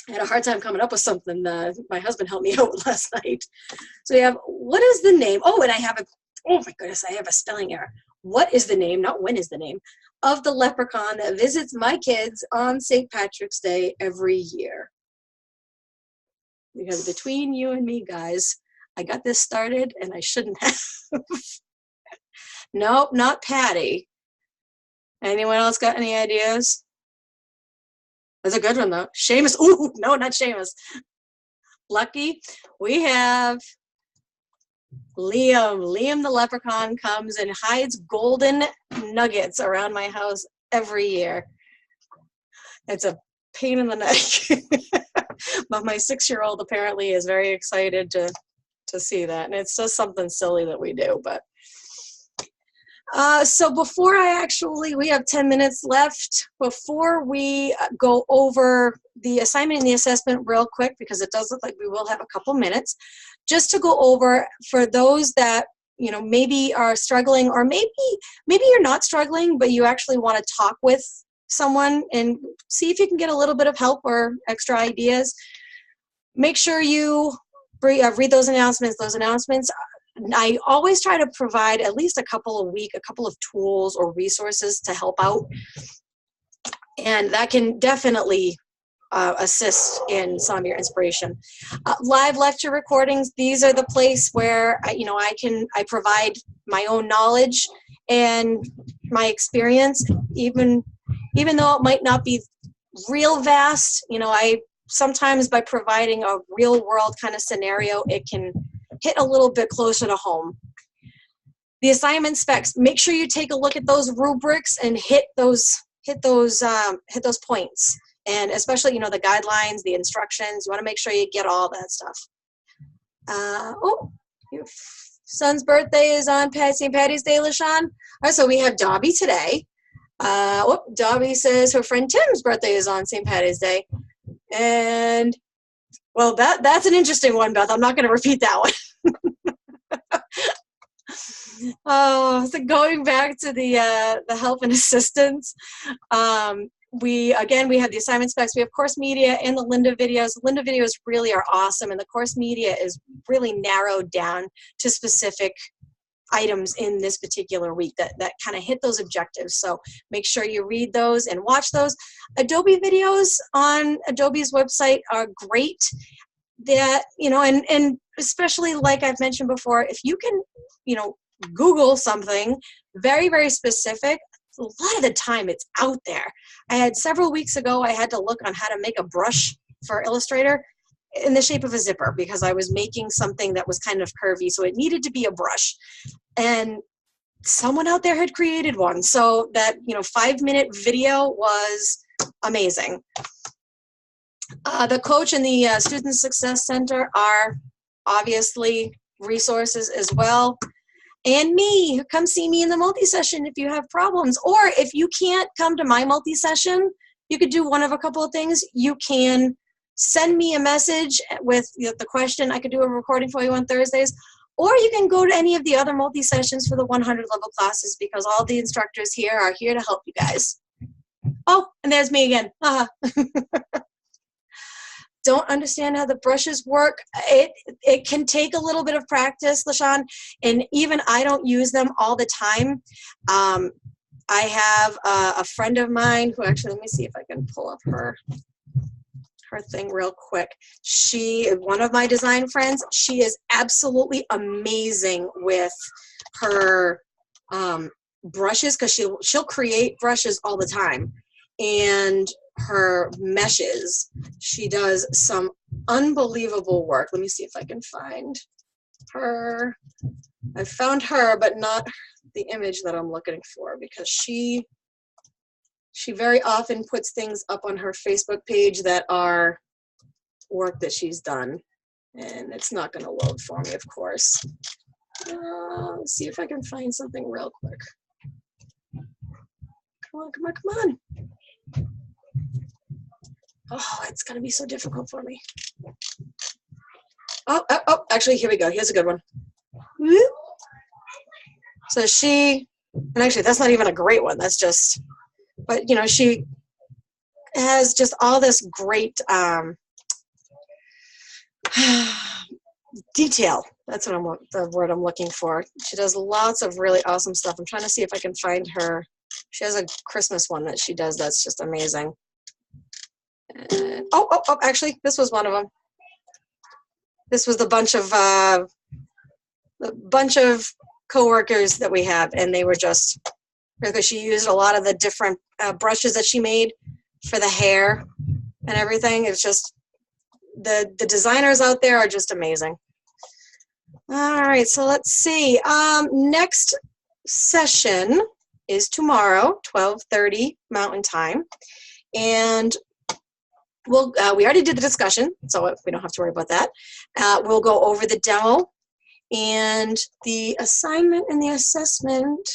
I had a hard time coming up with something. My husband helped me out last night. So we have, what is the name? Oh, and oh my goodness, I have a spelling error. What is the name, not when is the name, of the leprechaun that visits my kids on St. Patrick's Day every year? Because between you and me, guys, I got this started and I shouldn't have. Nope, not Patty. Anyone else got any ideas? That's a good one though. Seamus. Ooh, no, not Seamus. Lucky. We have Liam. Liam the leprechaun comes and hides golden nuggets around my house every year. It's a pain in the neck. But my 6-year-old apparently is very excited to see that. And it's just something silly that we do. But so before we have 10 minutes left. Before we go over the assignment and the assessment real quick, because it does look like we will have a couple minutes, just to go over for those that, you know, maybe are struggling, or maybe you're not struggling, but you actually want to talk with someone and see if you can get a little bit of help or extra ideas. Make sure you read those announcements. Those announcements, I always try to provide at least a couple of tools or resources to help out. And that can definitely assist in some of your inspiration. Live lecture recordings, these are the place where I provide my own knowledge and my experience, even though it might not be real vast. You know, I sometimes, by providing a real world kind of scenario, it can hit a little bit closer to home. The assignment specs, make sure you take a look at those rubrics and hit those points. And especially, you know, the guidelines, the instructions, you want to make sure you get all that stuff. Your son's birthday is on St. Patty's Day, LaShawn. All right, so we have Dobby today. Dobby says her friend Tim's birthday is on St. Patty's Day. And, well, that's an interesting one, Beth. I'm not going to repeat that one. So going back to the help and assistance, we have the assignment specs. We have course media and the Linda videos. Linda videos really are awesome, and the course media is really narrowed down to specific items in this particular week that kind of hit those objectives. So make sure you read those and watch those. Adobe videos on Adobe's website are great. That, you know, and especially like I've mentioned before, if you can, you know, Google something very, very specific, a lot of the time it's out there. I had several weeks ago, I had to look on how to make a brush for Illustrator in the shape of a zipper because I was making something that was kind of curvy, so it needed to be a brush. And someone out there had created one. So that, you know, 5-minute video was amazing. The coach and the Student Success Center are obviously resources as well. and me. Come see me in the multi-session if you have problems. Or if you can't come to my multi-session, you could do one of a couple of things. You can send me a message with the question. I could do a recording for you on Thursdays. Or you can go to any of the other multi-sessions for the 100 level classes, because all the instructors here are here to help you guys. Oh, and there's me again. Don't understand how the brushes work. It can take a little bit of practice, LaShawn, and even I don't use them all the time. I have a friend of mine who actually, let me see if I can pull up her thing real quick. One of my design friends, she is absolutely amazing with her brushes, because she'll create brushes all the time. And her meshes, she does some unbelievable work. Let me see if I can find her. I found her, but not the image that I'm looking for, because she very often puts things up on her Facebook page that are work that she's done. And it's not going to load for me, of course. Let's see if I can find something real quick. Come on, come on, come on. Oh, it's going to be so difficult for me. Oh, actually, here we go. Here's a good one. So and actually, that's not even a great one. That's just, but you know, she has just all this great detail. That's the word I'm looking for. She does lots of really awesome stuff. I'm trying to see if I can find her. She has a Christmas one that she does that's just amazing. Actually, this was one of them. This was the bunch of coworkers that we have, and they were just, because she used a lot of the different brushes that she made for the hair and everything. It's just, the designers out there are just amazing. All right, so let's see. Next session is tomorrow, 12:30 Mountain Time, and we already did the discussion, so we don't have to worry about that. We'll go over the demo and the assignment and the assessment.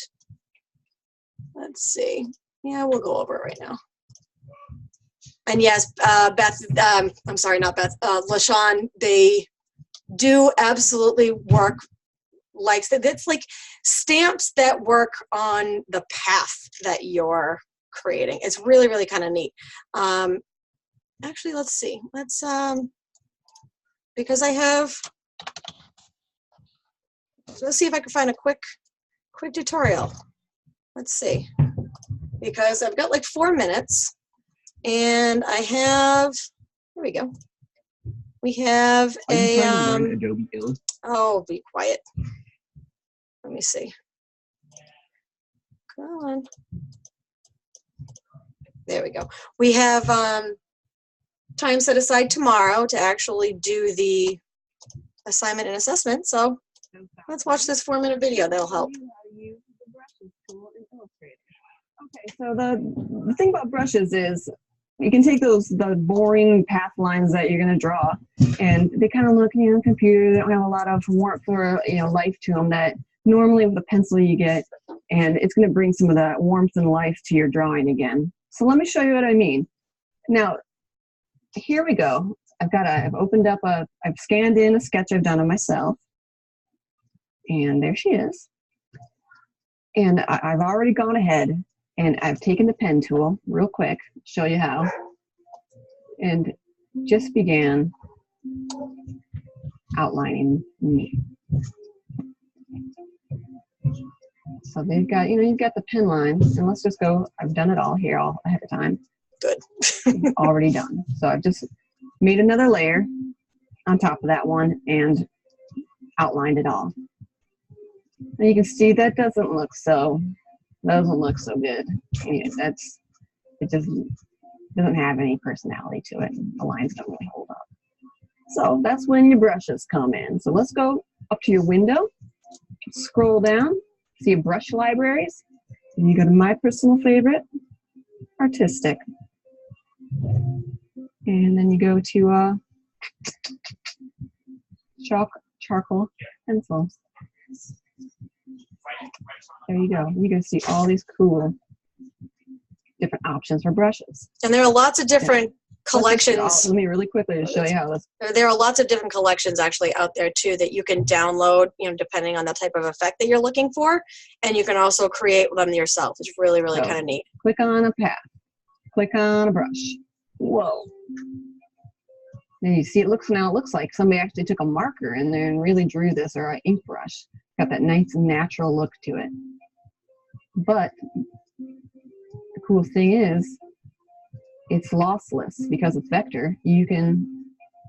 Let's see. Yeah, we'll go over it right now. And yes, Beth, I'm sorry, not Beth, LaShawn, they do absolutely work like, it's like stamps that work on the path that you're creating. It's really, really kind of neat. Actually, let's see. Let's, because let's see if I can find a quick tutorial. Let's see. Because I've got like 4 minutes, and I have, here we go. We have Adobe Illustrator? Oh, be quiet. Let me see. Come on. There we go. We have time set aside tomorrow to actually do the assignment and assessment. So let's watch this 4-minute video. That'll help. Okay, so the thing about brushes is you can take the boring path lines that you're going to draw, and they kind of look, on the computer, they don't have a lot of warmth or life to them that normally with a pencil you get, and it's going to bring some of that warmth and life to your drawing again. So let me show you what I mean. Now, here we go. I've opened up I've scanned in a sketch I've done of myself, and there she is. And I've already gone ahead and I've taken the pen tool real quick, show you how, and just began outlining me. So they've got, you've got the pen lines, and let's just go, I've done it all here all ahead of time. Good. Already done. So I've just made another layer on top of that one and outlined it all. And you can see that doesn't look so good. It just doesn't have any personality to it. The lines don't really hold up. So that's when your brushes come in. So let's go up to your window, scroll down, see your brush libraries, and you go to my personal favorite, artistic. And then you go to charcoal pencils. There you go. You can see all these cool different options for brushes. And there are lots of different collections. Let me really quickly to show you how this. There are lots of different collections actually out there too that you can download, depending on the type of effect that you're looking for. And you can also create them yourself. It's really, really kind of neat. Click on a path. Click on a brush. Whoa. And you see, it looks like somebody actually took a marker in there and really drew this, or an ink brush. Got that nice natural look to it. But the cool thing is, it's lossless because it's vector. You can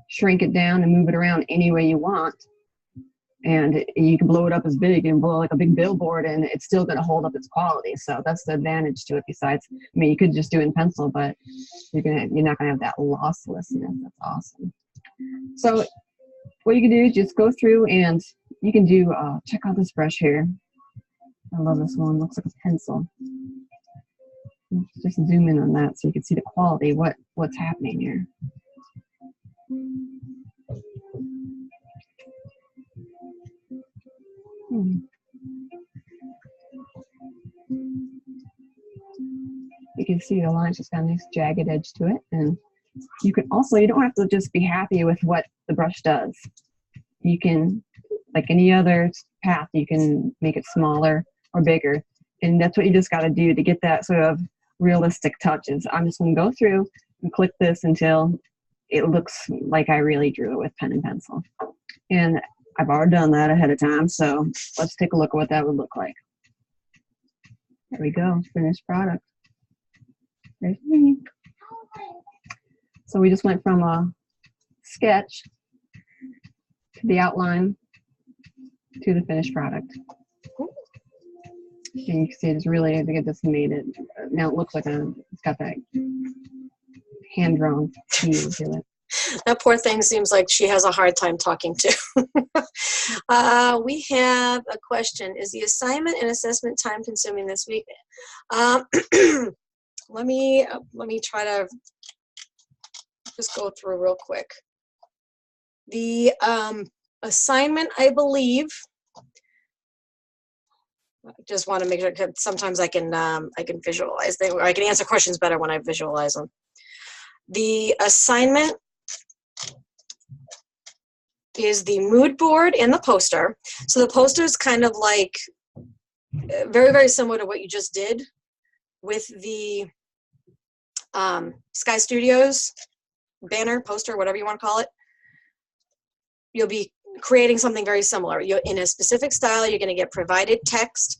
shrink it down and move it around any way you want. And you can blow it up as big and blow like a big billboard, and it's still going to hold up its quality. So that's the advantage to it. Besides, I mean, you could just do it in pencil, but you're not going to have that losslessness. That's awesome. So what you can do is just go through and you can do, check out this brush here. I love this one. Looks like a pencil. Just zoom in on that so you can see the quality, what's happening here. You can see the line's just got a nice jagged edge to it, and you can also, you don't have to just be happy with what the brush does. You can, like any other path, you can make it smaller or bigger, and that's what you just got to do to get that sort of realistic touches. I'm just going to go through and click this until it looks like I really drew it with pen and pencil. And I've already done that ahead of time, so let's take a look at what that would look like. There we go, finished product. There's me. So we just went from a sketch to the outline to the finished product. And you can see it's really, I think it just made it, now it looks like it's got that hand-drawn feel to it. That poor thing seems like she has a hard time talking too. We have a question. Is the assignment and assessment time consuming this week? Let me try to just go through real quick. The assignment, I believe, I just want to make sure, because sometimes I can visualize things, or I can answer questions better when I visualize them. The assignment is the mood board and the poster. So the poster is kind of like very, very similar to what you just did with the Sky Studios banner, poster, whatever you want to call it. You'll be creating something very similar. You're in a specific style. You're going to get provided text.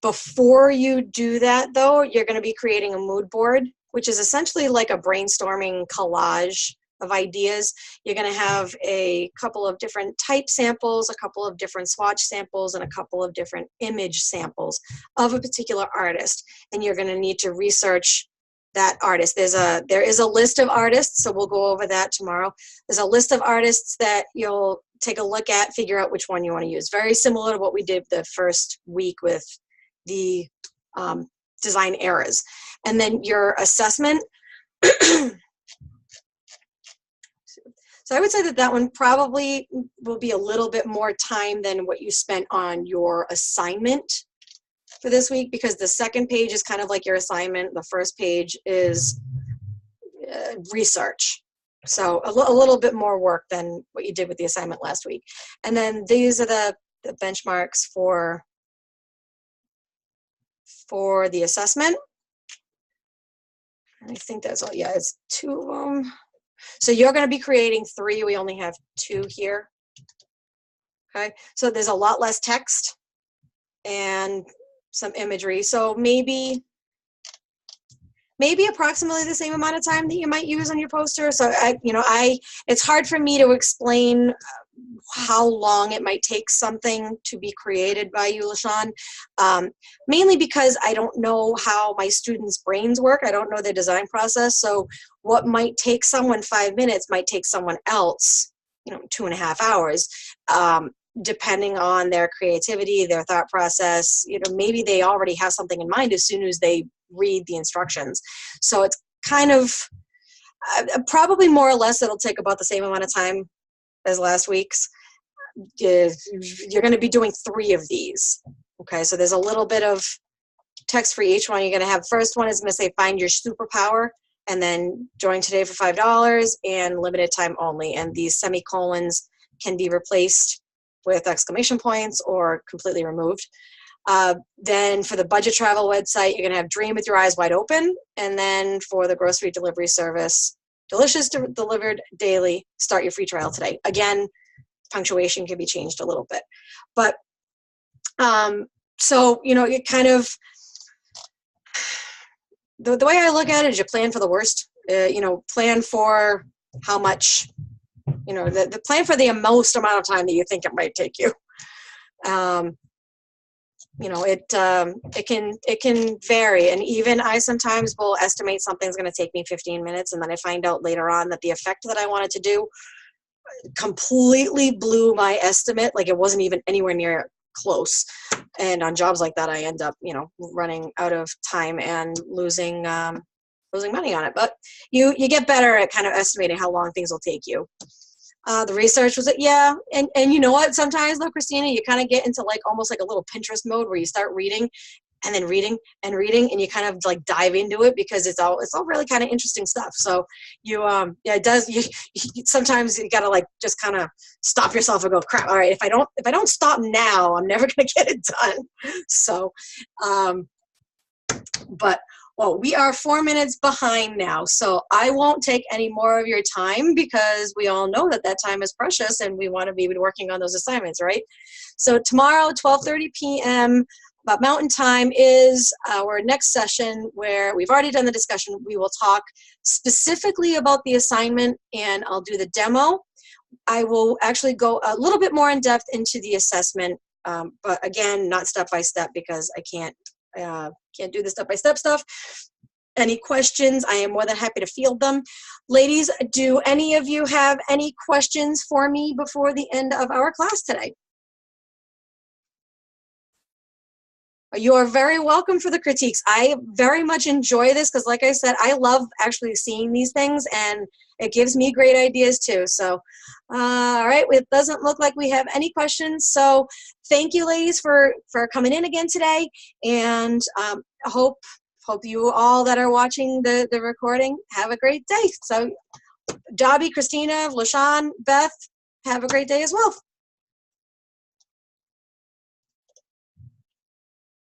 Before you do that, though, you're going to be creating a mood board, which is essentially like a brainstorming collage of ideas. You're going to have a couple of different type samples, a couple of different swatch samples, and a couple of different image samples of a particular artist. And you're going to need to research that artist. There is a list of artists, so we'll go over that tomorrow. There's a list of artists that you'll take a look at, figure out which one you want to use. Very similar to what we did the first week with the design eras. And then your assessment. So I would say that one probably will be a little bit more time than what you spent on your assignment for this week, because the second page is kind of like your assignment. The first page is research. So a little bit more work than what you did with the assignment last week. And then these are the benchmarks for the assessment. I think that's all. Yeah, it's 2 of them. So you're going to be creating 3. We only have 2 here. Okay, so there's a lot less text and some imagery. So maybe approximately the same amount of time that you might use on your poster. So it's hard for me to explain how long it might take something to be created by you, LaShawn, mainly because I don't know how my students' brains work. I don't know their design process. So what might take someone 5 minutes might take someone else, 2.5 hours, depending on their creativity, their thought process. Maybe they already have something in mind as soon as they read the instructions. So it's kind of probably more or less it'll take about the same amount of time as last week's. You're going to be doing 3 of these. Okay, so there's a little bit of text for each one. You're going to have, first one is going to say find your superpower, and then join today for $5 and limited time only. And these semicolons can be replaced with exclamation points or completely removed. Then for the budget travel website, you're going to have dream with your eyes wide open. And then for the grocery delivery service, delicious delivered daily, start your free trial today. Again, punctuation can be changed a little bit. But so, you know, it kind of, the way I look at it is you plan for the worst, you know, plan for how much, you know, the plan for the most amount of time that you think it might take you. You know, it can vary, and even I sometimes will estimate something's going to take me 15 minutes, and then I find out later on that the effect that I wanted to do completely blew my estimate. Like it wasn't even anywhere near close. And on jobs like that, I end up, you know, running out of time and losing money on it. But you get better at kind of estimating how long things will take you. The research was, yeah, and you know what, sometimes though, Christina, you kind of get into like almost like a little Pinterest mode where you start reading and then reading and reading, and you kind of like dive into it because it's all really kind of interesting stuff. So you yeah, it does, you sometimes you gotta like just kind of stop yourself and go, crap, all right, if I don't stop now, I'm never gonna get it done. So but well, we are 4 minutes behind now, so I won't take any more of your time because we all know that time is precious and we want to be working on those assignments, right? So tomorrow, 12:30 p.m. about Mountain Time is our next session where we've already done the discussion. We will talk specifically about the assignment and I'll do the demo. I will actually go a little bit more in depth into the assessment, but again, not step by step because I can't do the step-by-step stuff. Any questions, I am more than happy to field them. Ladies, do any of you have any questions for me before the end of our class today? You are very welcome for the critiques. I very much enjoy this because, like I said, I love actually seeing these things and it gives me great ideas too. So, all right, it doesn't look like we have any questions. So thank you, ladies, for coming in again today. And hope you all that are watching the recording have a great day. So Dobby, Christina, LaShawn, Beth, have a great day as well.